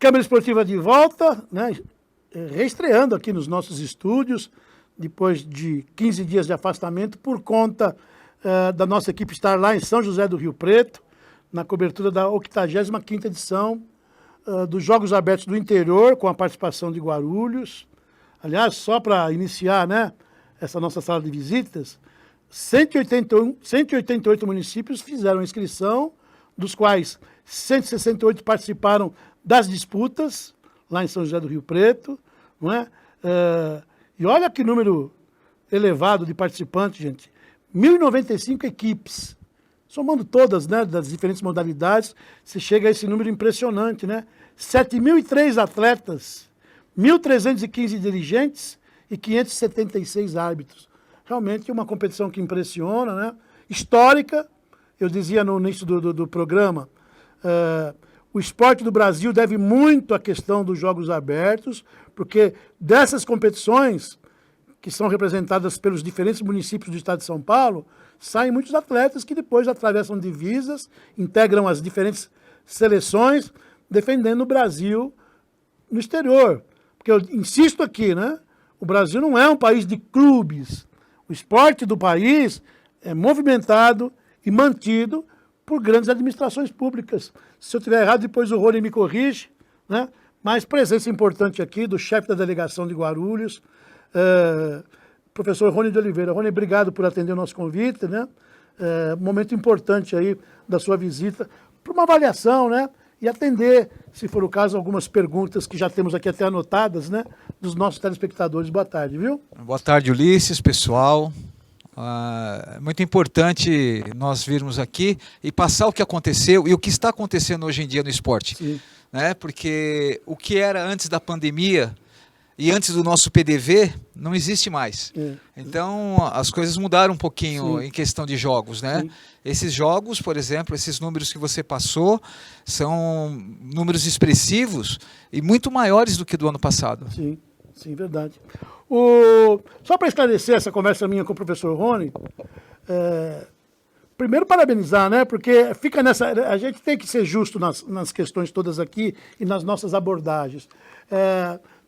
Câmara Esportiva de volta, né? Reestreando aqui nos nossos estúdios, depois de 15 dias de afastamento, por conta da nossa equipe estar lá em São José do Rio Preto, na cobertura da 85ª edição dos Jogos Abertos do Interior, com a participação de Guarulhos. Aliás, só para iniciar, né, essa nossa sala de visitas, 188 municípios fizeram a inscrição, dos quais 168 participaram das disputas, lá em São José do Rio Preto, não é? E olha que número elevado de participantes, gente. 1.095 equipes. Somando todas, né, das diferentes modalidades, se chega a esse número impressionante, né? 7.003 atletas, 1.315 dirigentes e 576 árbitros. Realmente uma competição que impressiona, né? Histórica. Eu dizia no início do programa, o esporte do Brasil deve muito à questão dos Jogos Abertos, porque dessas competições, que são representadas pelos diferentes municípios do estado de São Paulo, saem muitos atletas que depois atravessam divisas, integram as diferentes seleções, defendendo o Brasil no exterior. Porque eu insisto aqui, né? O Brasil não é um país de clubes. O esporte do país é movimentado e mantido por grandes administrações públicas. Se eu estiver errado, depois o Rony me corrige, né? Mas presença importante aqui do chefe da delegação de Guarulhos, professor Rony de Oliveira. Rony, obrigado por atender o nosso convite, né? Momento importante aí da sua visita, para uma avaliação, né? E atender, se for o caso, algumas perguntas que já temos aqui até anotadas, né? Dos nossos telespectadores. Boa tarde, viu? Boa tarde, Ulisses, pessoal. É muito importante nós virmos aqui e passar o que aconteceu e o que está acontecendo hoje em dia no esporte. Sim. Né? Porque o que era antes da pandemia e antes do nosso PDV não existe mais. Então as coisas mudaram um pouquinho. Sim. Em questão de jogos, né? Sim. Esses jogos, por exemplo, esses números que você passou são números expressivos e muito maiores do que do ano passado. Sim, sim, verdade. Só para esclarecer essa conversa minha com o professor Rony, primeiro parabenizar, né? Porque fica nessa. A gente tem que ser justo nas questões todas aqui e nas nossas abordagens.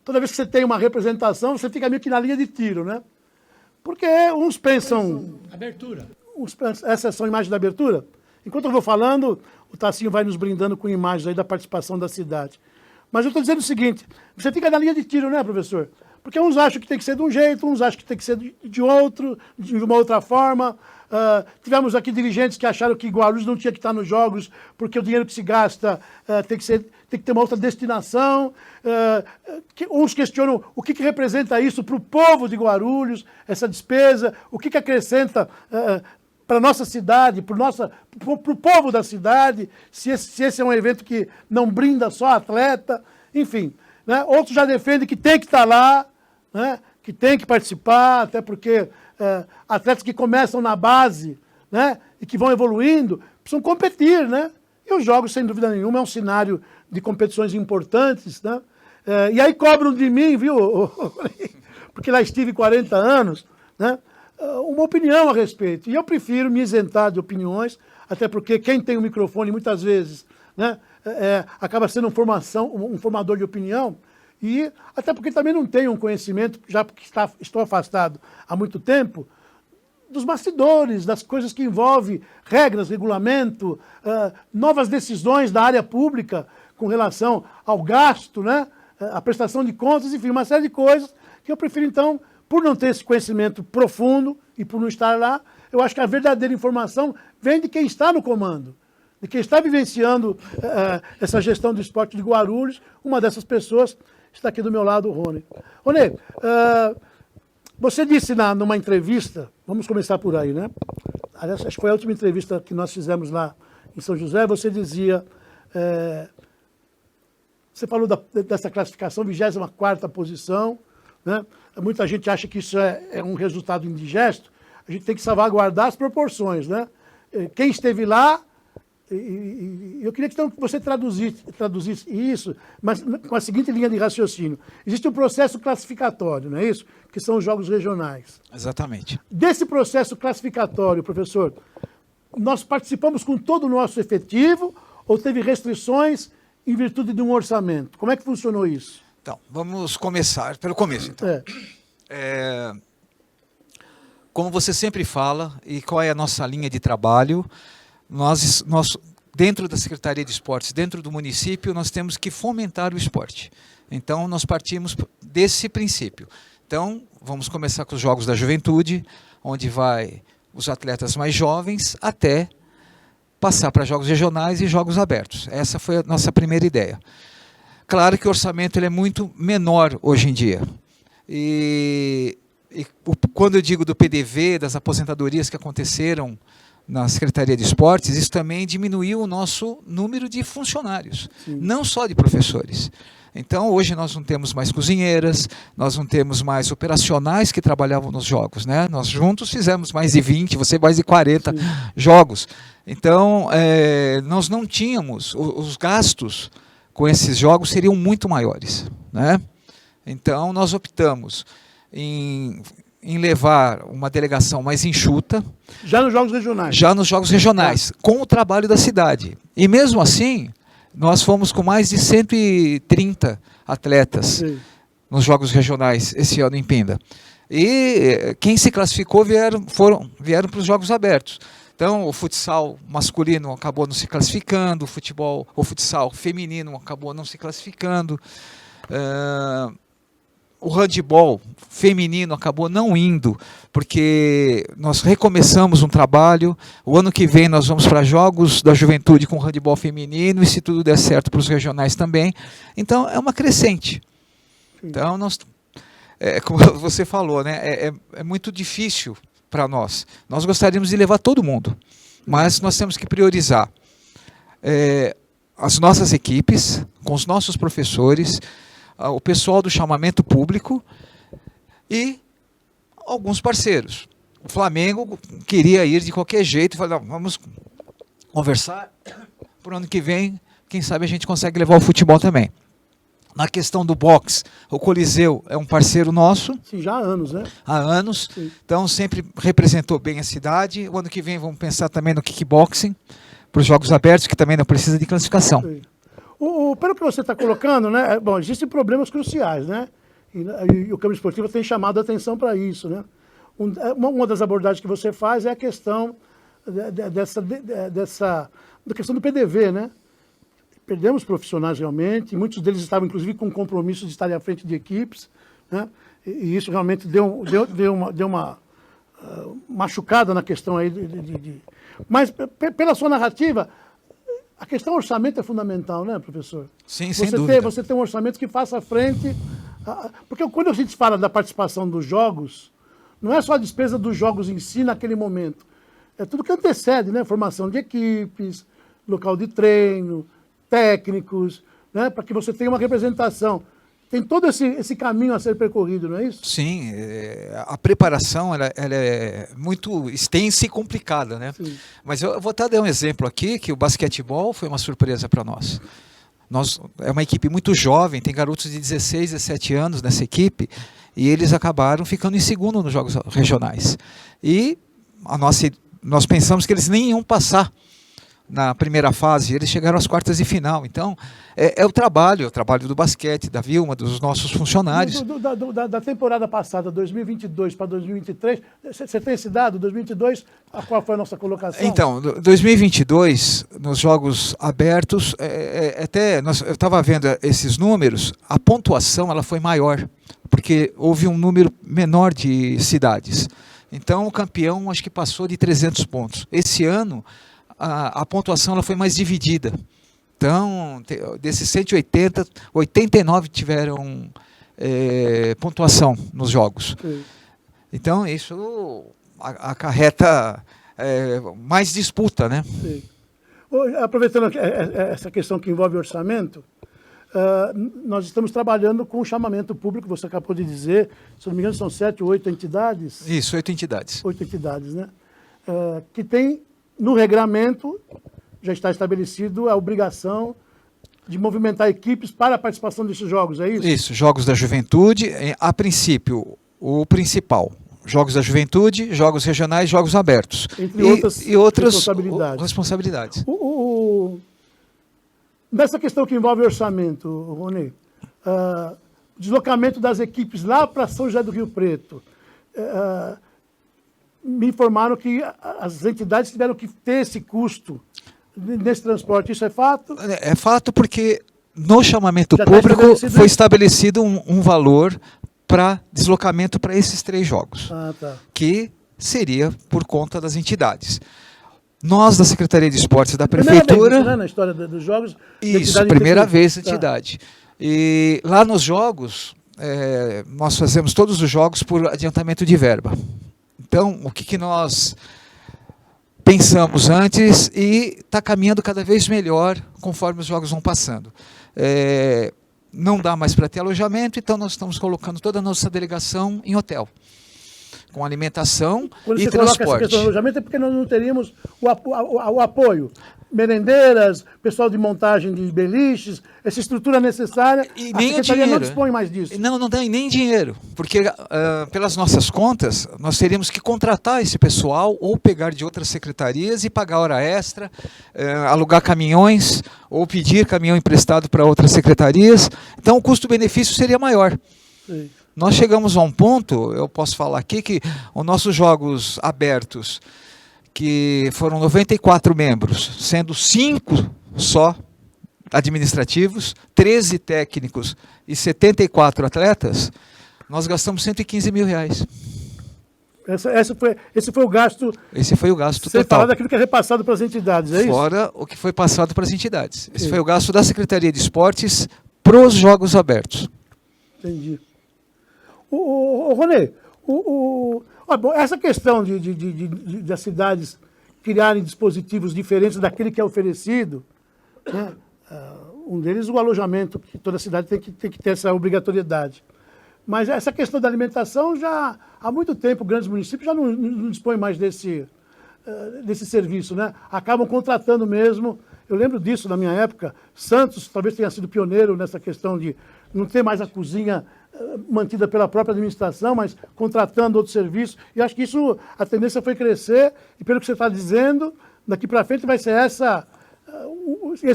Toda vez que você tem uma representação, você fica meio que na linha de tiro, né? Porque uns pensam... Abertura. Essas são imagens da abertura? Enquanto eu vou falando, o Tassinho vai nos brindando com imagens aí da participação da cidade. Mas eu estou dizendo o seguinte, você fica na linha de tiro, né, professor? Porque uns acham que tem que ser de um jeito, uns acham que tem que ser de outro, de uma outra forma. Tivemos aqui dirigentes que acharam que Guarulhos não tinha que estar nos jogos porque o dinheiro que se gasta tem que ter uma outra destinação. Uns questionam o que representa isso para o povo de Guarulhos, essa despesa, o que acrescenta para a nossa cidade, para o povo da cidade, se esse é um evento que não brinda só atleta, enfim. Né? Outros já defendem que tem que estar lá, né? Que tem que participar, até porque atletas que começam na base, né? E que vão evoluindo, precisam competir, né? E os jogos, sem dúvida nenhuma, é um cenário de competições importantes, né? E aí cobram de mim, viu? Porque lá estive 40 anos, né? Uma opinião a respeito. E eu prefiro me isentar de opiniões, até porque quem tem o microfone, muitas vezes, né? Acaba sendo um formador de opinião, e até porque também não tenho um conhecimento, já porque estou afastado há muito tempo, dos bastidores, das coisas que envolvem regras, regulamento, novas decisões da área pública com relação ao gasto, né? A prestação de contas, enfim, uma série de coisas que eu prefiro, então, por não ter esse conhecimento profundo e por não estar lá, eu acho que a verdadeira informação vem de quem está no comando, de quem está vivenciando essa gestão do esporte de Guarulhos. Uma dessas pessoas está aqui do meu lado, o Rony. Rony, você disse numa entrevista, vamos começar por aí, né? Aliás, acho que foi a última entrevista que nós fizemos lá em São José, você dizia, você falou dessa classificação, 24ª posição, né? Muita gente acha que isso é um resultado indigesto, a gente tem que salvaguardar as proporções, né? Quem esteve lá, eu queria que, então, que você traduzisse isso, mas com a seguinte linha de raciocínio. Existe um processo classificatório, não é isso? Que são os jogos regionais. Exatamente. Desse processo classificatório, professor, nós participamos com todo o nosso efetivo ou teve restrições em virtude de um orçamento. Como é que funcionou isso? Então, vamos começar pelo começo. Então. Como você sempre fala, e qual é a nossa linha de trabalho, nós dentro da Secretaria de Esportes, dentro do município, nós temos que fomentar o esporte. Então, nós partimos desse princípio. Então, vamos começar com os Jogos da Juventude, onde vai os atletas mais jovens, até passar para jogos regionais e jogos abertos. Essa foi a nossa primeira ideia. Claro que o orçamento ele é muito menor hoje em dia. Quando eu digo do PDV, das aposentadorias que aconteceram na Secretaria de Esportes, isso também diminuiu o nosso número de funcionários, não só de professores. Então, hoje nós não temos mais cozinheiras, nós não temos mais operacionais que trabalhavam nos jogos, né? Nós juntos fizemos mais de 20, você mais de 40 jogos. Então, nós não tínhamos, os gastos com esses jogos seriam muito maiores, né? Então, nós optamos em levar uma delegação mais enxuta. Já nos Jogos Regionais? Já nos Jogos Regionais, com o trabalho da cidade. E mesmo assim, nós fomos com mais de 130 atletas nos Jogos Regionais esse ano em Pinda. E quem se classificou vieram para os Jogos Abertos. Então, o futsal masculino acabou não se classificando, o futsal feminino acabou não se classificando. O handebol feminino acabou não indo, porque nós recomeçamos um trabalho. O ano que vem nós vamos para Jogos da Juventude com handebol feminino, e se tudo der certo para os regionais também. Então, é uma crescente. Então, como você falou, né, é muito difícil para nós. Nós gostaríamos de levar todo mundo, mas nós temos que priorizar as nossas equipes, com os nossos professores, o pessoal do chamamento público e alguns parceiros. O Flamengo queria ir de qualquer jeito, falou, vamos conversar, por ano que vem, quem sabe a gente consegue levar o futebol também. Na questão do boxe, o Coliseu é um parceiro nosso. Sim, já há anos, né? Há anos. Sim. Então, sempre representou bem a cidade. O ano que vem vamos pensar também no kickboxing, para os Jogos Abertos, que também não precisa de classificação. Sim. Pelo que você está colocando, né? Bom, existem problemas cruciais, né? E o campo esportivo tem chamado a atenção para isso, né? Uma das abordagens que você faz é a questão da questão do PDV, né? Perdemos profissionais realmente, muitos deles estavam inclusive com compromisso de estarem à frente de equipes, né? E isso realmente deu uma machucada na questão aí Mas pela sua narrativa, a questão orçamento é fundamental, né, professor? Sim, sem dúvida. Você tem um orçamento que faça frente... Porque quando a gente fala da participação dos jogos, não é só a despesa dos jogos em si naquele momento. É tudo que antecede, né? Formação de equipes, local de treino, técnicos, né? Para que você tenha uma representação. Tem todo esse caminho a ser percorrido, não é isso? Sim, a preparação ela é muito extensa e complicada, né? Sim. Mas eu vou até dar um exemplo aqui, que o basquetebol foi uma surpresa para nós. É uma equipe muito jovem, tem garotos de 16, 17 anos nessa equipe, e eles acabaram ficando em segundo nos Jogos Regionais. E nós pensamos que eles nem iam passar na primeira fase, eles chegaram às quartas de final. Então, é o trabalho do basquete, da Vilma, dos nossos funcionários. Da temporada passada, 2022 para 2023, você tem esse dado, 2022, qual foi a nossa colocação? Então, 2022, nos Jogos Abertos, eu estava vendo esses números, a pontuação ela foi maior, porque houve um número menor de cidades. Então, o campeão acho que passou de 300 pontos. Esse ano, a pontuação ela foi mais dividida. Então, desses 180, 89 tiveram pontuação nos jogos. Sim. Então, isso acarreta mais disputa, né? Sim. Aproveitando essa questão que envolve orçamento, nós estamos trabalhando com o chamamento público, você acabou de dizer, se não me engano são 7 ou 8 entidades. Isso, 8 entidades. 8 entidades, né? Que tem, no regramento, já está estabelecido a obrigação de movimentar equipes para a participação desses jogos, é isso? Isso, Jogos da Juventude, a princípio, o principal. Jogos da Juventude, Jogos Regionais, Jogos Abertos. Entre outras responsabilidades. nessa questão que envolve orçamento, Rony, deslocamento das equipes lá para São José do Rio Preto, me informaram que as entidades tiveram que ter esse custo nesse transporte. Isso é fato? É fato porque no chamamento Já público foi estabelecido um valor para deslocamento para esses 3 jogos, que seria por conta das entidades. Nós, da Secretaria de Esportes da Prefeitura... Vez, né, na história dos jogos... Isso, primeira vez a entidade. E lá nos jogos, nós fazemos todos os jogos por adiantamento de verba. Então, o que nós pensamos antes e está caminhando cada vez melhor conforme os jogos vão passando. Não dá mais para ter alojamento, então nós estamos colocando toda a nossa delegação em hotel, com alimentação Quando e você transporte. Coloca essa questão do alojamento é porque nós não teríamos o apoio. Merendeiras, pessoal de montagem de beliches, essa estrutura necessária, e a nem Secretaria dinheiro. não dispõe mais disso. Não tem nem dinheiro, porque pelas nossas contas, nós teríamos que contratar esse pessoal ou pegar de outras secretarias e pagar hora extra, alugar caminhões ou pedir caminhão emprestado para outras secretarias. Então o custo-benefício seria maior. Sim. Nós chegamos a um ponto, eu posso falar aqui, que os nossos jogos abertos, que foram 94 membros, sendo 5 só administrativos, 13 técnicos e 74 atletas, nós gastamos R$115 mil. Esse foi o gasto... Esse foi o gasto Sem total. falar daquilo que é repassado para as entidades, é isso? Fora o que foi passado para as entidades. Esse foi o gasto da Secretaria de Esportes para os jogos abertos. Entendi. Rony, essa questão das cidades criarem dispositivos diferentes daquele que é oferecido, né? Um deles o alojamento, que toda cidade tem que ter essa obrigatoriedade. Mas essa questão da alimentação, já há muito tempo, grandes municípios já não dispõem mais desse serviço, né? Acabam contratando mesmo. Eu lembro disso na minha época. Santos talvez tenha sido pioneiro nessa questão de não ter mais a cozinha mantida pela própria administração, mas contratando outro serviço. E acho que isso, a tendência foi crescer, e pelo que você está dizendo, daqui para frente vai ser esse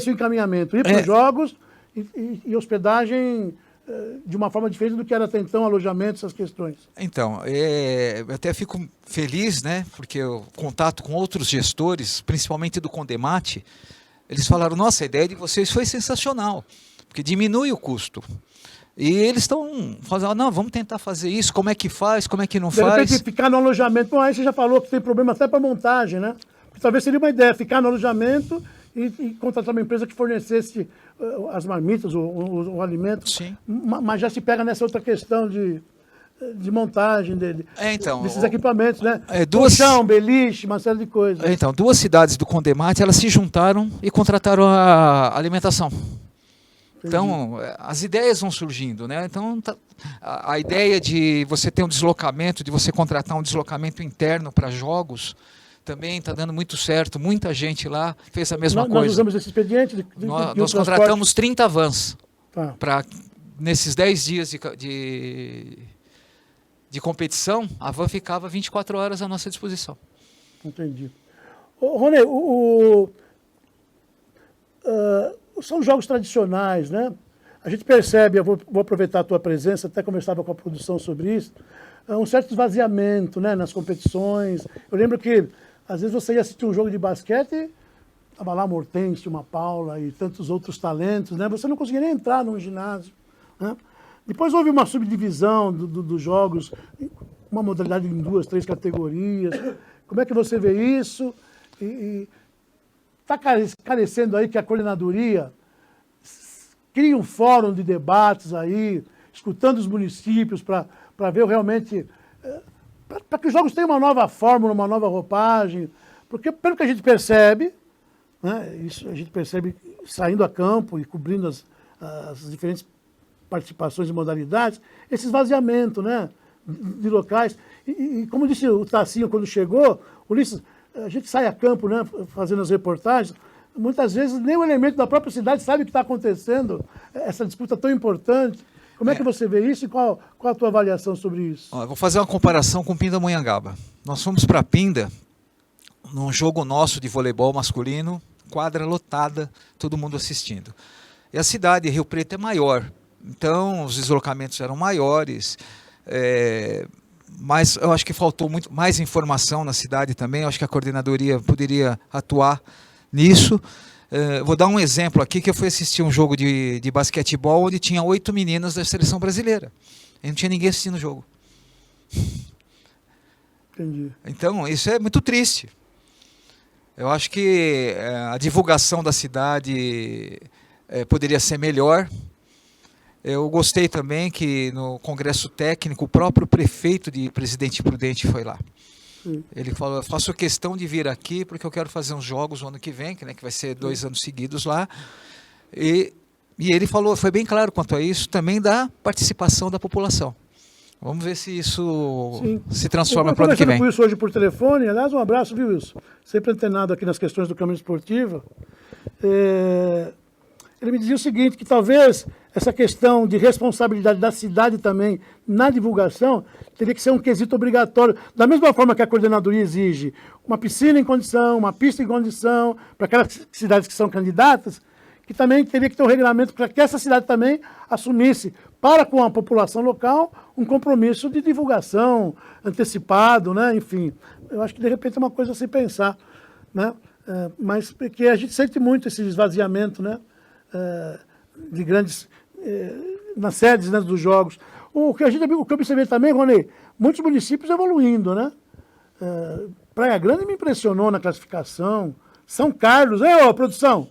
o encaminhamento. Ir para os jogos e hospedagem de uma forma diferente do que era até então, alojamento, essas questões. Então, eu até fico feliz, né, porque eu contato com outros gestores, principalmente do Condemate, eles falaram, nossa, a ideia de vocês foi sensacional, porque diminui o custo. E eles estão fazendo, não, vamos tentar fazer isso, como é que faz, como é que não faz. De repente, ficar no alojamento, bom, aí você já falou que tem problema até para montagem, né? Porque talvez seria uma ideia, ficar no alojamento e contratar uma empresa que fornecesse as marmitas, o alimento. Sim. Mas já se pega nessa outra questão de montagem desses equipamentos, né? Colchão, beliche, uma série de coisas. Então, 2 cidades do Condemate, elas se juntaram e contrataram a alimentação. Então, as ideias vão surgindo, né? Então, a ideia de você ter um deslocamento, de você contratar um deslocamento interno para jogos, também está dando muito certo. Muita gente lá fez a mesma coisa. Nós usamos esse expediente? Nós contratamos 30 vans para, nesses 10 dias de competição, a van ficava 24 horas à nossa disposição. Entendi. Rony, são jogos tradicionais, né? A gente percebe, eu vou aproveitar a tua presença, até conversava com a produção sobre isso, um certo esvaziamento, né, nas competições. Eu lembro que, às vezes, você ia assistir um jogo de basquete, estava lá Mortense, uma Paula e tantos outros talentos, né? Você não conseguia nem entrar num ginásio, né? Depois houve uma subdivisão dos jogos, uma modalidade em 2, 3 categorias. Como é que você vê isso? Está carecendo aí que a coordenadoria crie um fórum de debates aí, escutando os municípios para ver realmente, para que os jogos tenham uma nova fórmula, uma nova roupagem, porque pelo que a gente percebe, né, isso a gente percebe saindo a campo e cobrindo as diferentes participações e modalidades, esse esvaziamento, né, de locais. E como disse o Tassinho quando chegou, Ulisses, a gente sai a campo, né, fazendo as reportagens, muitas vezes nem o elemento da própria cidade sabe o que está acontecendo, essa disputa tão importante. Como é que você vê isso e qual a tua avaliação sobre isso? Eu vou fazer uma comparação com Pindamonhangaba. Nós fomos para Pinda, num jogo nosso de voleibol masculino, quadra lotada, todo mundo assistindo. E a cidade, Rio Preto, é maior, então os deslocamentos eram maiores, mas eu acho que faltou muito mais informação na cidade também, eu acho que a coordenadoria poderia atuar nisso. Vou dar um exemplo aqui, que eu fui assistir um jogo de basquetebol onde tinha 8 meninas da seleção brasileira, e não tinha ninguém assistindo o jogo. Entendi. Então, isso é muito triste. Eu acho que a divulgação da cidade poderia ser melhor. Eu gostei também que no Congresso Técnico o próprio prefeito de Presidente Prudente foi lá. Sim. Ele falou, eu faço questão de vir aqui porque eu quero fazer uns jogos no ano que vem, que vai ser 2 anos seguidos lá. E ele falou, foi bem claro quanto a isso, também da participação da população. Vamos ver se isso se transforma para o ano que vem. Eu conversando com o Wilson hoje por telefone, aliás, um abraço, viu, Wilson? Sempre antenado aqui nas questões do caminho esportivo. Ele me dizia o seguinte, que talvez essa questão de responsabilidade da cidade também na divulgação teria que ser um quesito obrigatório. Da mesma forma que a coordenadoria exige uma piscina em condição, uma pista em condição, para aquelas cidades que são candidatas, que também teria que ter um regulamento para que essa cidade também assumisse, para com a população local, um compromisso de divulgação antecipado, né? Enfim, eu acho que de repente é uma coisa a se pensar, né? Mas porque a gente sente muito esse esvaziamento, né? De grandes, nas sedes, né, dos jogos. O que eu observei também, Rony, muitos municípios evoluindo, né? Praia Grande me impressionou na classificação, São Carlos, produção,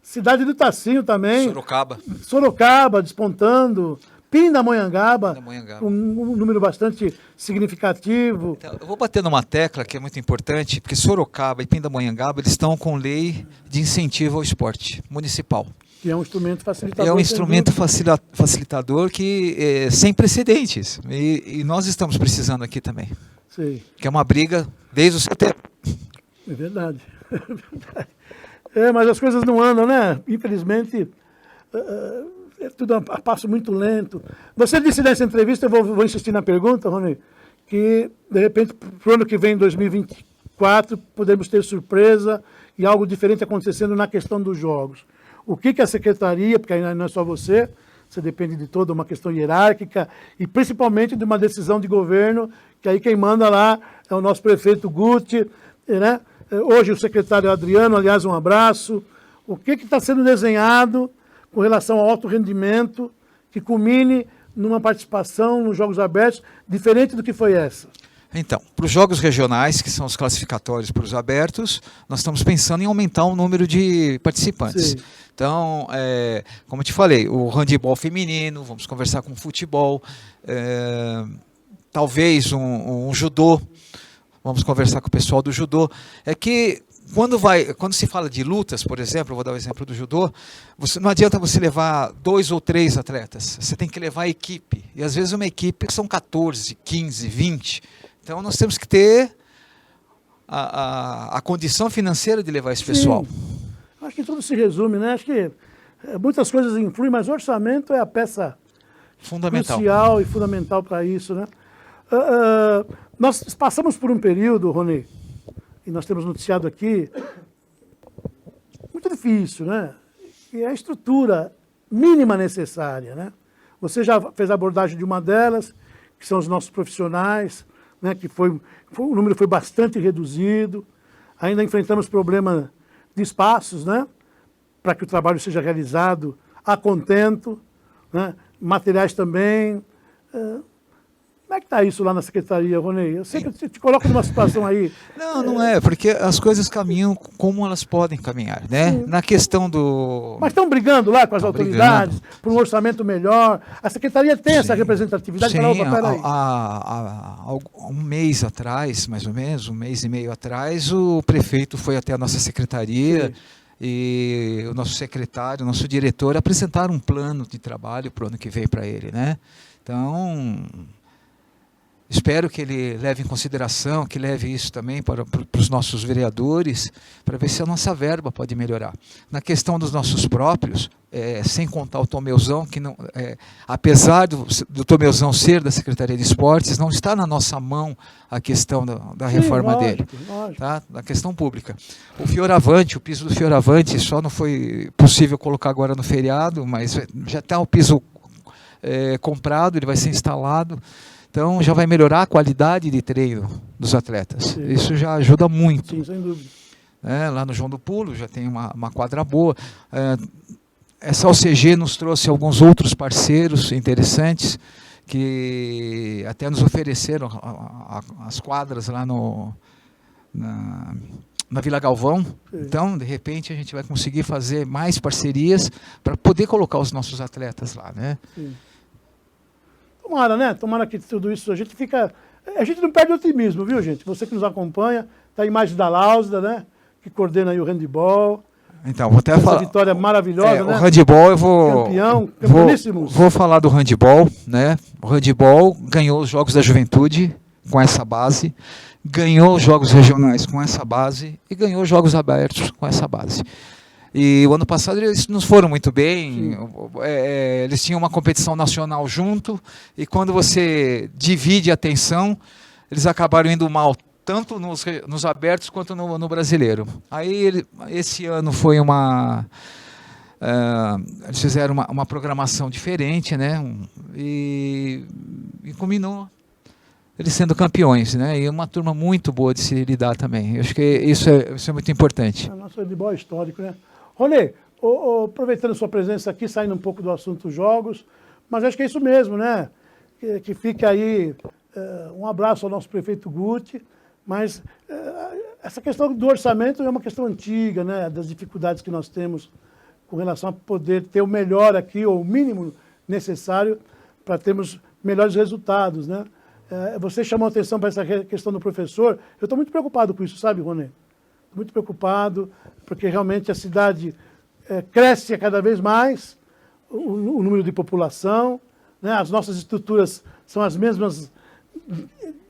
cidade do Tacinho também. Sorocaba despontando, Pindamonhangaba, um número bastante significativo. Então, eu vou bater numa tecla que é muito importante, porque Sorocaba e Pindamonhangaba eles estão com lei de incentivo ao esporte municipal. Que é um instrumento facilitador. É um instrumento facilitador que sem precedentes. E nós estamos precisando aqui também. Sim. Que é uma briga desde o setembro. É verdade. É verdade. Mas as coisas não andam, né? Infelizmente, é tudo a passo muito lento. Você disse nessa entrevista, eu vou insistir na pergunta, Rony, que de repente, para o ano que vem, 2024, podemos ter surpresa e algo diferente acontecendo na questão dos jogos. O que a secretaria, porque aí não é só você depende de toda uma questão hierárquica e principalmente de uma decisão de governo, que aí quem manda lá é o nosso prefeito Guti, né? Hoje o secretário Adriano, aliás, um abraço. O que está sendo desenhado com relação ao alto rendimento que culmine numa participação nos Jogos Abertos, diferente do que foi essa? Então, para os jogos regionais, que são os classificatórios para os abertos, nós estamos pensando em aumentar o número de participantes. Sim. Então, como eu te falei, o handebol feminino, vamos conversar com o futebol, talvez um judô, vamos conversar com o pessoal do judô. É que quando se fala de lutas, por exemplo, eu vou dar o exemplo do judô, não adianta você levar 2 ou 3 atletas, você tem que levar a equipe. E às vezes uma equipe são 14, 15, 20. Então nós temos que ter a condição financeira de levar esse pessoal. Sim. Acho que tudo se resume, né? Acho que muitas coisas influem, mas o orçamento é a peça fundamental, crucial e fundamental para isso, né? Nós passamos por um período, Rony, e nós temos noticiado aqui, muito difícil, né? E é a estrutura mínima necessária, né? Você já fez a abordagem de uma delas, que são os nossos profissionais, né? Que o número foi bastante reduzido, ainda enfrentamos problema de espaços, né? Para que o trabalho seja realizado a contento, né? Materiais também. Como é que está isso lá na secretaria, Rony? Eu sei que eu te coloco numa situação aí. Não é, porque as coisas caminham como elas podem caminhar, né? Sim. Na questão do... Mas estão brigando lá com as autoridades por um orçamento melhor. A secretaria tem essa representatividade? Sim, há um mês atrás, mais ou menos, 1 mês e meio atrás, o prefeito foi até a nossa secretaria. Sim. E o nosso secretário, o nosso diretor apresentaram um plano de trabalho para o ano que vem para ele, né? Então... Espero que ele leve em consideração, que leve isso também para os nossos vereadores, para ver se a nossa verba pode melhorar. Na questão dos nossos próprios, sem contar o Tomeuzão, que não, apesar do Tomeuzão ser da Secretaria de Esportes, não está na nossa mão a questão da reforma dele, tá? Da questão pública. O Fioravante, o piso do Fioravante, só não foi possível colocar agora no feriado, mas já está o piso comprado, ele vai ser instalado. Então, já vai melhorar a qualidade de treino dos atletas. Sim. Isso já ajuda muito. Sim, sem dúvida. Lá no João do Pulo já tem uma quadra boa. Essa OCG nos trouxe alguns outros parceiros interessantes que até nos ofereceram as quadras lá na Vila Galvão. Sim. Então, de repente, a gente vai conseguir fazer mais parcerias para poder colocar os nossos atletas lá, né? Sim. Tomara, né? Tomara que tudo isso a gente fica... A gente não perde otimismo, viu, gente? Você que nos acompanha, tá a imagem da Lausda, né? Que coordena aí o handebol. Então, vou até falar... vitória maravilhosa, né? O handebol eu vou... Vou falar do handebol, né? O handebol ganhou os Jogos da Juventude com essa base, ganhou os Jogos Regionais com essa base e ganhou os Jogos Abertos com essa base. E o ano passado eles não foram muito bem, eles tinham uma competição nacional junto, e quando você divide a atenção, eles acabaram indo mal, tanto nos abertos quanto no brasileiro. Aí esse ano foi eles fizeram uma programação diferente, né? E combinou eles sendo campeões, né? E uma turma muito boa de se lidar também. Eu acho que isso é muito importante. O nosso handebol é histórico, né? Rony, aproveitando sua presença aqui, saindo um pouco do assunto jogos, mas acho que é isso mesmo, né? Que fica aí um abraço ao nosso prefeito Guti, mas essa questão do orçamento é uma questão antiga, né? Das dificuldades que nós temos com relação a poder ter o melhor aqui, ou o mínimo necessário para termos melhores resultados, né? Você chamou a atenção para essa questão do professor, eu estou muito preocupado com isso, sabe, Rony? Muito preocupado, porque realmente a cidade cresce a cada vez mais, o número de população, né? As nossas estruturas são as mesmas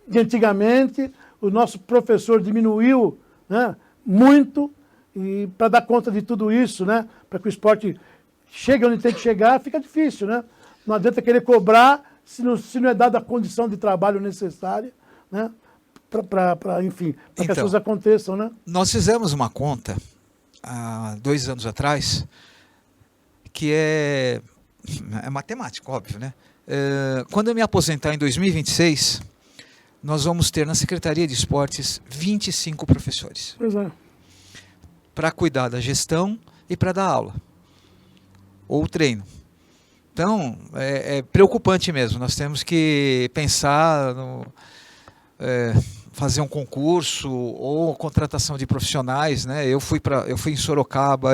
de antigamente, o nosso professor diminuiu, né, muito, e para dar conta de tudo isso, né, para que o esporte chegue onde tem que chegar, fica difícil, né? Não adianta querer cobrar se não é dada a condição de trabalho necessária, né? Enfim, para que as coisas aconteçam, né? Nós fizemos uma conta há 2 anos atrás, que é matemática, óbvio, né? Quando eu me aposentar em 2026, nós vamos ter na Secretaria de Esportes 25 professores. Pois é. Para cuidar da gestão e para dar aula, ou treino. Então, é preocupante mesmo. Nós temos que pensar fazer um concurso ou contratação de profissionais, né? Eu fui em Sorocaba,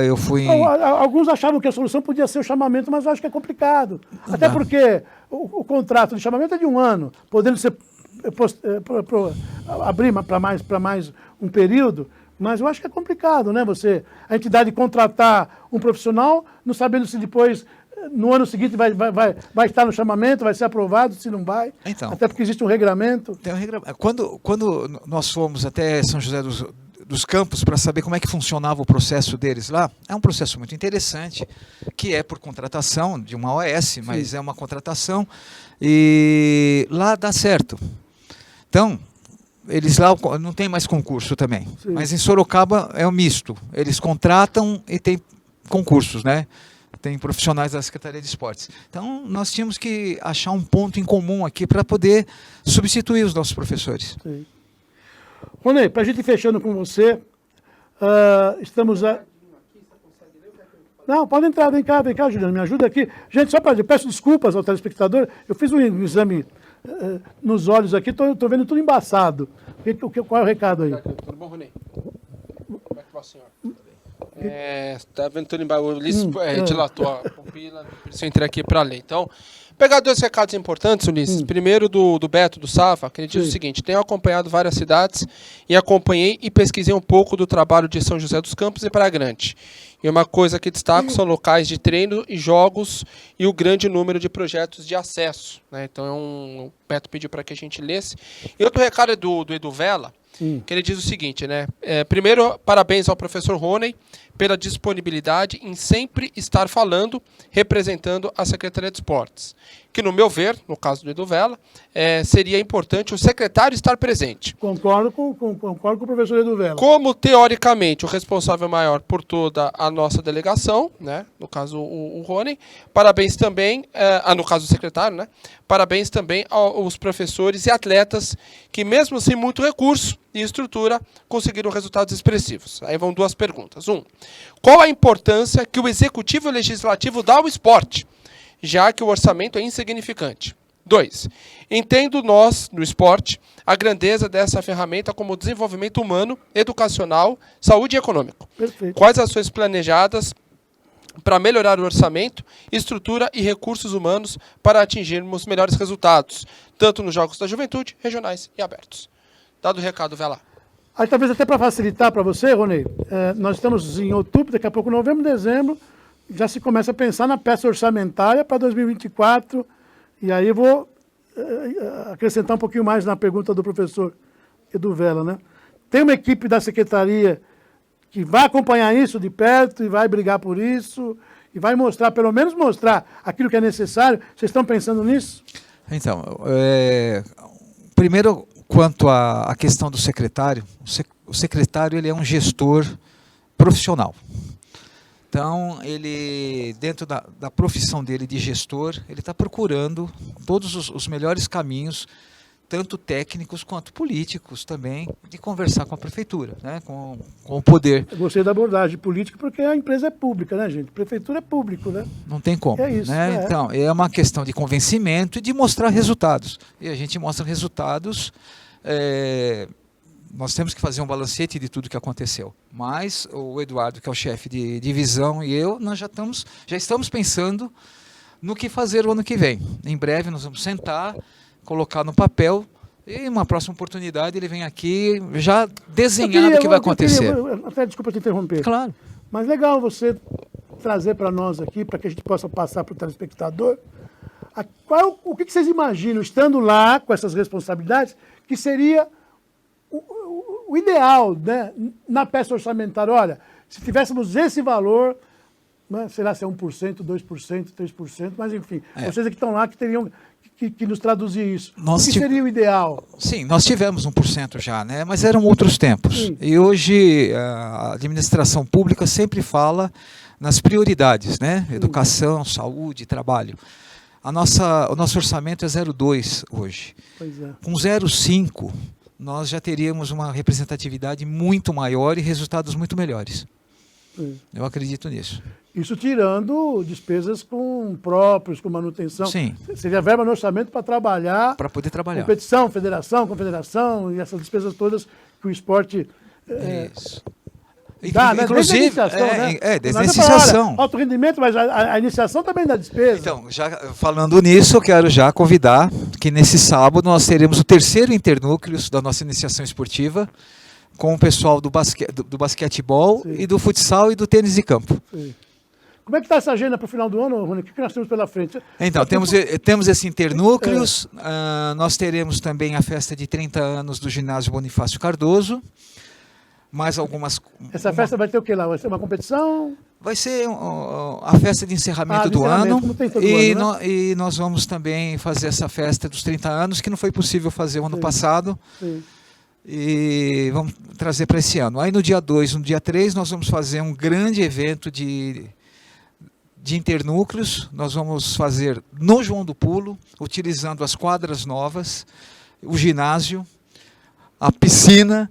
Alguns achavam que a solução podia ser o chamamento, mas eu acho que é complicado. Até porque o contrato de chamamento é de 1 ano, podendo ser abrir para mais um período, mas eu acho que é complicado, né? A entidade contratar um profissional, não sabendo se depois, no ano seguinte, vai estar no chamamento, vai ser aprovado, se não vai. Então, até porque existe um regramento. Tem um regramento. Quando nós fomos até São José dos Campos para saber como é que funcionava o processo deles lá, é um processo muito interessante, que é por contratação de uma OS, mas sim, é uma contratação, e lá dá certo. Então, eles lá não tem mais concurso também, sim, mas em Sorocaba é um misto. Eles contratam e tem concursos, né? Tem profissionais da Secretaria de Esportes. Então, nós tínhamos que achar um ponto em comum aqui para poder substituir os nossos professores. Sim. Rony, para a gente ir fechando com você, estamos... Não, pode entrar, vem cá, Juliano, me ajuda aqui. Gente, só para... Eu peço desculpas ao telespectador, eu fiz um exame nos olhos aqui, estou vendo tudo embaçado. Qual é o recado aí? Tudo bom, Rony? Como é que vai, senhor? Está vendo tudo embaixo. O Ulisses dilatou a pupila, por isso eu entrei aqui para ler. Então, pegar 2 recados importantes, Ulisses. Primeiro do Beto, do Safa, que ele diz o seguinte: tenho acompanhado várias cidades e acompanhei e pesquisei um pouco do trabalho de São José dos Campos e Praia Grande. E uma coisa que destaco são locais de treino e jogos e o grande número de projetos de acesso, né? Então o Beto pediu para que a gente lesse. E outro recado é do Edu Vela, que ele diz o seguinte, né? Primeiro, parabéns ao professor Rony pela disponibilidade em sempre estar falando, representando a Secretaria de Esportes. Que, no meu ver, no caso do Edu Vela, seria importante o secretário estar presente. Concordo com o professor Edu Vela. Como, teoricamente, o responsável maior por toda a nossa delegação, né? No caso, o Rony, parabéns também, no caso, o secretário, né? Parabéns também aos professores e atletas que, mesmo sem muito recurso e estrutura, conseguiram resultados expressivos. Aí vão duas perguntas. Qual a importância que o Executivo e o Legislativo dá ao esporte, já que o orçamento é insignificante? 2. Entendo nós, no esporte, a grandeza dessa ferramenta como desenvolvimento humano, educacional, saúde e econômico. Perfeito. Quais ações planejadas para melhorar o orçamento, estrutura e recursos humanos para atingirmos melhores resultados, tanto nos Jogos da Juventude, regionais e abertos? Dado o recado, Vela. Aí talvez até para facilitar para você, Rony, nós estamos em outubro, daqui a pouco novembro, dezembro, já se começa a pensar na peça orçamentária para 2024, e aí eu vou acrescentar um pouquinho mais na pergunta do professor Edu Vela, né? Tem uma equipe da secretaria que vai acompanhar isso de perto e vai brigar por isso, e vai mostrar, pelo menos mostrar aquilo que é necessário. Vocês estão pensando nisso? Então, primeiro, quanto à questão do secretário, o secretário ele é um gestor profissional. Então, ele, dentro da profissão dele de gestor, ele está procurando todos os melhores caminhos, tanto técnicos quanto políticos também, de conversar com a prefeitura, né, com o poder. Eu gostei da abordagem política, porque a empresa é pública, né, gente? A prefeitura é público, né? Não tem como. É isso, né? Então, é uma questão de convencimento e de mostrar resultados. E a gente mostra resultados. Nós temos que fazer um balancete de tudo que aconteceu. Mas o Eduardo, que é o chefe de divisão, e eu, nós já estamos pensando no que fazer o ano que vem. Em breve nós vamos sentar, colocar no papel, e uma próxima oportunidade ele vem aqui já desenhando o que vai acontecer. Até desculpa te interromper. Claro. Mas legal você trazer para nós aqui, para que a gente possa passar para o telespectador, o que vocês imaginam, estando lá com essas responsabilidades, que seria o ideal, né, na peça orçamentária? Olha, se tivéssemos esse valor, né, sei lá se é 1%, 2%, 3%, mas enfim, vocês que estão lá que teriam que nos traduzir isso. O que seria o ideal? Sim, nós tivemos 1% já, né, mas eram outros tempos. Sim. E hoje a administração pública sempre fala nas prioridades, né? Educação, saúde, trabalho. O nosso orçamento é 0,2 hoje. Pois é. Com 0,5 nós já teríamos uma representatividade muito maior e resultados muito melhores. Eu acredito nisso. Isso tirando despesas com próprios, com manutenção. Sim. Seria verba no orçamento para trabalhar. Para poder trabalhar. Competição, federação, confederação e essas despesas todas que o esporte... Isso. Dá, né? Inclusive, desde a iniciação. Alto rendimento, mas a iniciação também dá despesa. Então, já falando nisso, eu quero já convidar que nesse sábado nós teremos o 3º Internúcleos da nossa iniciação esportiva, com o pessoal do basquetebol, sim, e do futsal e do tênis de campo. Sim. Como é que está essa agenda para o final do ano, Rony? O que nós temos pela frente? Então, temos esse Internúcleos, nós teremos também a festa de 30 anos do Ginásio Bonifácio Cardoso, mais algumas... Essa festa vai ter o que lá? Vai ser uma competição? Vai ser a festa de encerramento do ano, como tem todo ano, né? E nós vamos também fazer essa festa dos 30 anos, que não foi possível fazer o ano passado, sim, e vamos trazer para esse ano. Aí no dia 2, no dia 3, nós vamos fazer um grande evento de internúcleos. Nós vamos fazer no João do Pulo, utilizando as quadras novas, o ginásio, a piscina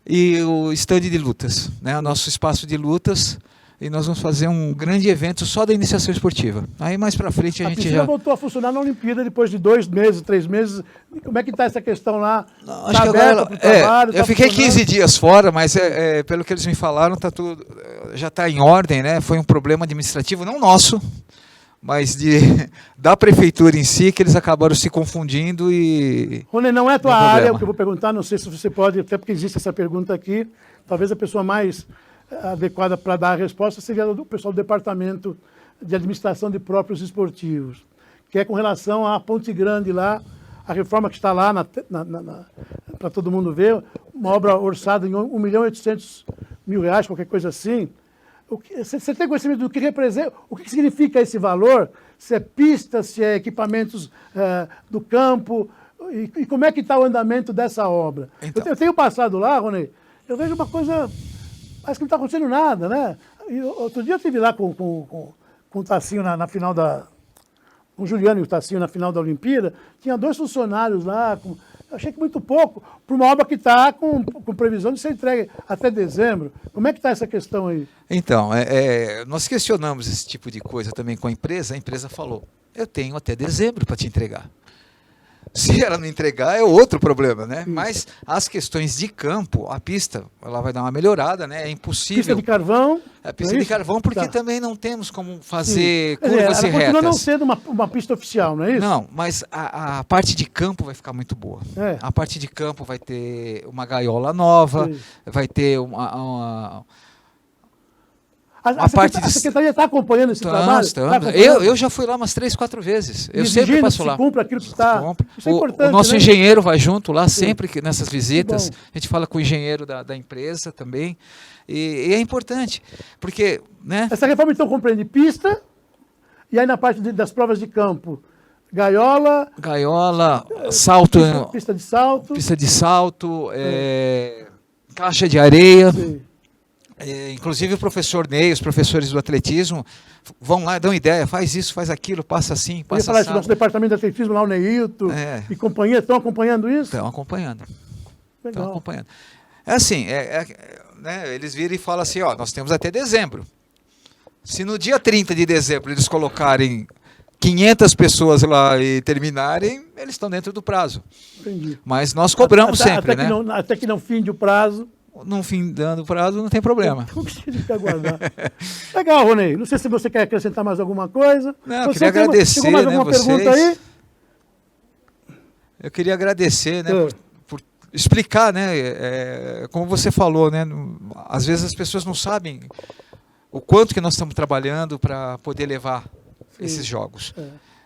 e o estande de lutas, né? O nosso espaço de lutas, e nós vamos fazer um grande evento só da iniciação esportiva. Aí mais para frente a gente piscina voltou a funcionar na Olimpíada depois de 2 meses, 3 meses. Como é que está essa questão lá? Não, acho que agora, eu fiquei 15 dias fora, mas pelo que eles me falaram, já está em ordem, né? Foi um problema administrativo, não nosso, mas da prefeitura em si, que eles acabaram se confundindo e... Rony, não é a tua área, o que eu vou perguntar, não sei se você pode, até porque existe essa pergunta aqui, talvez a pessoa mais adequada para dar a resposta seria do pessoal do Departamento de Administração de Próprios Esportivos, que é com relação à Ponte Grande lá, a reforma que está lá para todo mundo ver, uma obra orçada em R$1.800.000, qualquer coisa assim. Você tem conhecimento do que representa, o que significa esse valor? Se é pista, se é equipamentos do campo, e como é que está o andamento dessa obra? Então. Eu tenho passado lá, Rony, eu vejo uma coisa, parece que não está acontecendo nada, né? E outro dia eu estive lá com o Tassinho na final com o Juliano e o Tassinho na final da Olimpíada, tinha 2 funcionários lá, eu achei que muito pouco, para uma obra que está com previsão de ser entregue até dezembro. Como é que está essa questão aí? Então, nós questionamos esse tipo de coisa também com a empresa falou, eu tenho até dezembro para te entregar. Se ela não entregar, é outro problema, né? Mas as questões de campo, a pista, ela vai dar uma melhorada, né? É impossível. Pista de carvão. A pista de carvão, porque também não temos como fazer curvas e retas. Ela continua não sendo uma pista oficial, não é isso? Não, mas a parte de campo vai ficar muito boa. A parte de campo vai ter uma gaiola nova, vai ter a Secretaria está acompanhando esse trabalho? Eu já fui lá umas 3, 4 vezes. Eu sempre passo lá. Cumpre aquilo que está. Isso é importante, o nosso né? engenheiro vai junto lá sempre nessas visitas. A gente fala com o engenheiro da empresa também. E é importante, porque... né? Essa reforma então compreende pista, e aí na parte das provas de campo, gaiola, salto... Pista de salto. Pista de salto, caixa de areia... Sim. Inclusive o professor Ney, os professores do atletismo, vão lá, dão ideia, faz isso, faz aquilo, passa assim, passa assim. Nosso departamento de atletismo lá, o Neilton e companhia, estão acompanhando isso? Estão acompanhando. Estão acompanhando. É assim, né, eles viram e falam assim, ó, nós temos até dezembro. Se no dia 30 de dezembro eles colocarem 500 pessoas lá e terminarem, eles estão dentro do prazo. Entendi. Mas nós cobramos sempre, né? Até que não finde o prazo. No fim do prazo não tem problema. Então precisa aguardar. Legal, Rony. Não sei se você quer acrescentar mais alguma coisa. Não, eu queria agradecer, chegou mais alguma pergunta aí? Eu queria agradecer, né, por explicar, né, como você falou, né, às vezes as pessoas não sabem o quanto que nós estamos trabalhando para poder levar esses jogos.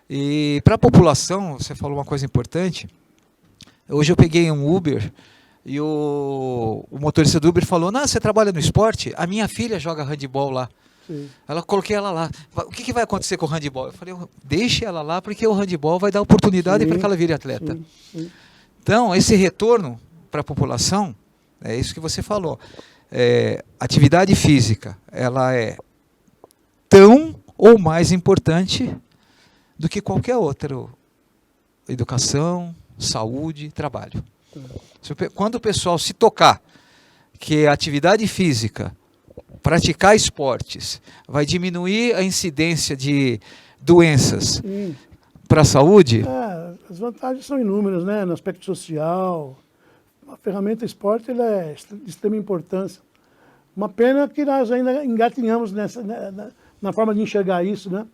E para a população, você falou uma coisa importante. Hoje eu peguei um Uber. E o motorista do Uber falou, não, você trabalha no esporte? A minha filha joga handebol lá. Sim. Coloquei ela lá. O que vai acontecer com o handebol? Eu falei, deixe ela lá, porque o handebol vai dar oportunidade para que ela vire atleta. Sim. Então, esse retorno para a população, é isso que você falou. Atividade física, ela é tão ou mais importante do que qualquer outra. Educação, saúde, trabalho. Quando o pessoal se tocar que a atividade física, praticar esportes, vai diminuir a incidência de doenças para a saúde... as vantagens são inúmeras, né? No aspecto social. A ferramenta esporte é de extrema importância. Uma pena que nós ainda engatinhamos na forma de enxergar isso, né?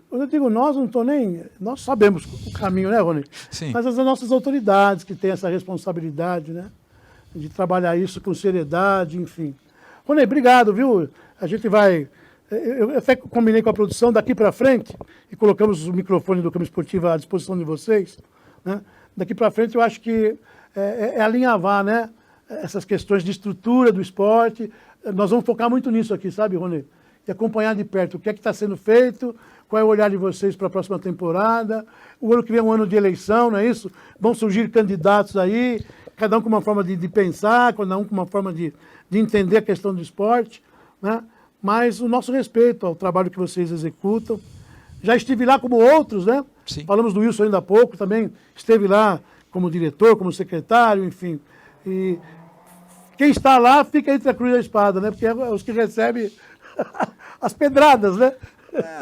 Quando eu digo nós, não estou nem... Nós sabemos o caminho, né, Rony? Sim. Mas as nossas autoridades que têm essa responsabilidade, né? De trabalhar isso com seriedade, enfim. Rony, obrigado, viu? A gente vai... Eu até combinei com a produção daqui para frente, e colocamos o microfone do Campo Esportivo à disposição de vocês, né? Daqui para frente eu acho que alinhavar, né? Essas questões de estrutura do esporte. Nós vamos focar muito nisso aqui, sabe, Rony? E acompanhar de perto o que é que está sendo feito, qual é o olhar de vocês para a próxima temporada. O ano que vem é um ano de eleição, não é isso? Vão surgir candidatos aí, cada um com uma forma de pensar, cada um com uma forma de entender a questão do esporte, né? Mas o nosso respeito ao trabalho que vocês executam. Já estive lá como outros, né? Sim. Falamos do Wilson ainda há pouco, também esteve lá como diretor, como secretário, enfim. E quem está lá fica entre a cruz e a espada, né? Porque é os que recebem as pedradas, né?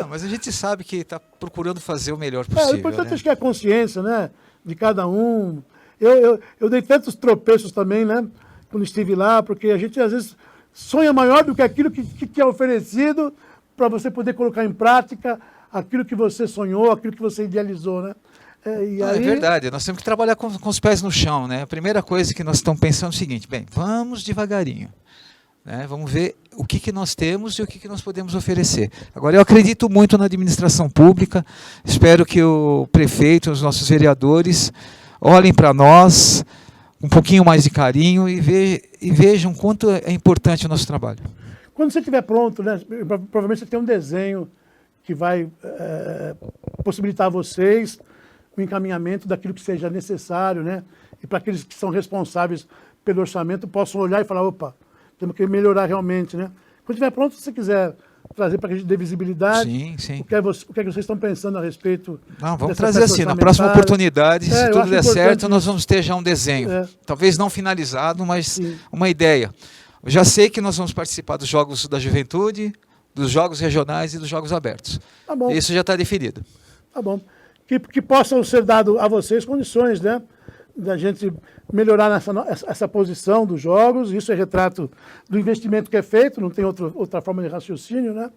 Mas a gente sabe que está procurando fazer o melhor possível. O importante né? Acho que é a consciência, né? De cada um. Eu dei tantos tropeços também, né? Quando estive lá, porque a gente às vezes sonha maior do que aquilo que é oferecido para você poder colocar em prática aquilo que você sonhou, aquilo que você idealizou, né? É verdade, nós temos que trabalhar com os pés no chão, né? A primeira coisa que nós estamos pensando é o seguinte, bem, vamos devagarinho. né? Vamos ver o que nós temos e o que nós podemos oferecer. Agora, eu acredito muito na administração pública, espero que o prefeito, os nossos vereadores, olhem para nós um pouquinho mais de carinho e vejam quanto é importante o nosso trabalho. Quando você estiver pronto, né, provavelmente você tem um desenho que vai possibilitar a vocês o encaminhamento daquilo que seja necessário, né? E para aqueles que são responsáveis pelo orçamento possam olhar e falar, opa, temos que melhorar realmente, né? Quando estiver pronto, se você quiser trazer para que a gente dê visibilidade, sim, sim. O que é que vocês estão pensando a respeito. Não, vamos trazer assim, na próxima oportunidade, se tudo der certo, nós vamos ter já um desenho. Talvez não finalizado, mas uma ideia. Eu já sei que nós vamos participar dos Jogos da Juventude, dos Jogos Regionais e dos Jogos Abertos. Tá bom. Isso já está definido. Tá bom. Que possam ser dado a vocês condições, né? Da gente melhorar essa posição dos jogos. Isso é retrato do investimento que é feito, não tem outra forma de raciocínio, né?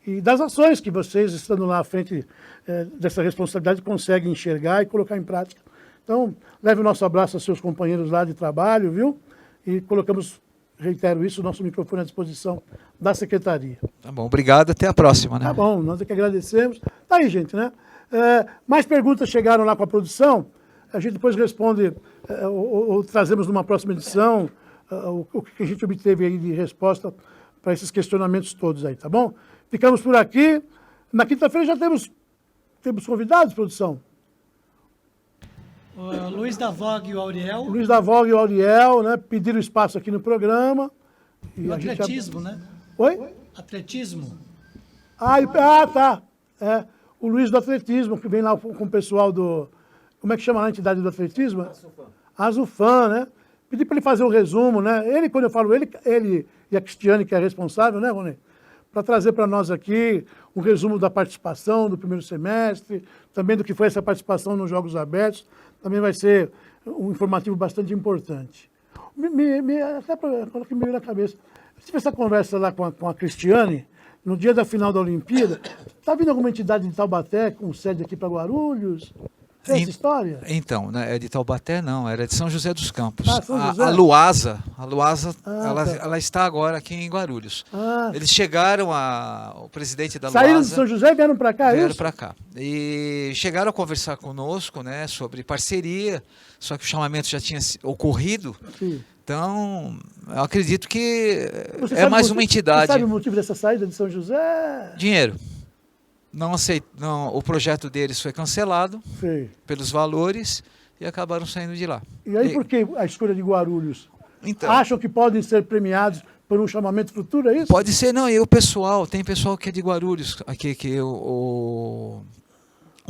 E das ações que vocês, estando lá à frente dessa responsabilidade, conseguem enxergar e colocar em prática. Então, leve o nosso abraço aos seus companheiros lá de trabalho, viu? E colocamos, reitero isso, o nosso microfone à disposição da Secretaria. Tá bom, obrigado, até a próxima, né? Tá bom, nós é que agradecemos. Tá aí, gente, né? Mais perguntas chegaram lá com a produção, a gente depois responde, ou trazemos numa próxima edição, o que a gente obteve aí de resposta para esses questionamentos todos aí, tá bom? Ficamos por aqui. Na quinta-feira já temos convidados, produção? Luiz da Vogue e o Auriel. Luiz da Vogue e o Auriel, né? Pediram espaço aqui no programa. E o atletismo, né? Oi? Atletismo. Tá. O Luiz do atletismo, que vem lá com o pessoal do... Como é que chama a entidade do atletismo? Azufan, né? Pedi para ele fazer um resumo, né? Ele, quando eu falo ele e a Cristiane, que é responsável, né, Rony? Para trazer para nós aqui um resumo da participação do primeiro semestre, também do que foi essa participação nos Jogos Abertos. Também vai ser um informativo bastante importante. Até coloquei meio na cabeça. Eu tive essa conversa lá com a Cristiane, no dia da final da Olimpíada. Está vindo alguma entidade de Taubaté com sede aqui para Guarulhos? Tem essa história? Então, né, é de Taubaté não, era de São José dos Campos. São José? A Luasa, tá. ela está agora aqui em Guarulhos. Eles chegaram, o presidente da Luasa... Saíram de São José e vieram para cá, Vieram para cá. E chegaram a conversar conosco, né, sobre parceria, só que o chamamento já tinha ocorrido. Sim. Então, eu acredito que é mais uma entidade. Você sabe o motivo dessa saída de São José? Dinheiro. Não, o projeto deles foi cancelado pelos valores e acabaram saindo de lá. E aí por que a escolha de Guarulhos? Então, acham que podem ser premiados por um chamamento futuro, é isso? Pode ser, não. E o pessoal, tem pessoal que é de Guarulhos, aqui, que um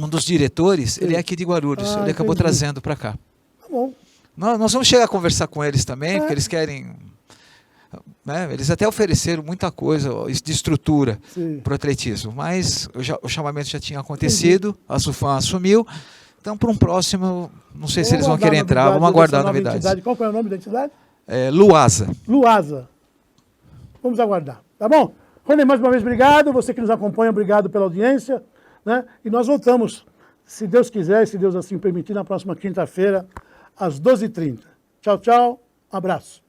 dos diretores, ele é aqui de Guarulhos, ele acabou trazendo para cá. Tá bom. Nós vamos chegar a conversar com eles também, porque eles querem... Né, eles até ofereceram muita coisa de estrutura para o atletismo, mas o chamamento já tinha acontecido, a Sufan assumiu, então para um próximo, não sei se eles vão querer entrar, vamos aguardar novidades. Qual é o nome da entidade? Luasa. Luasa. Vamos aguardar, tá bom? Rony, mais uma vez, obrigado, você que nos acompanha, obrigado pela audiência, né? E nós voltamos, se Deus quiser e se Deus assim permitir, na próxima quinta-feira, às 12h30. Tchau, tchau, abraço.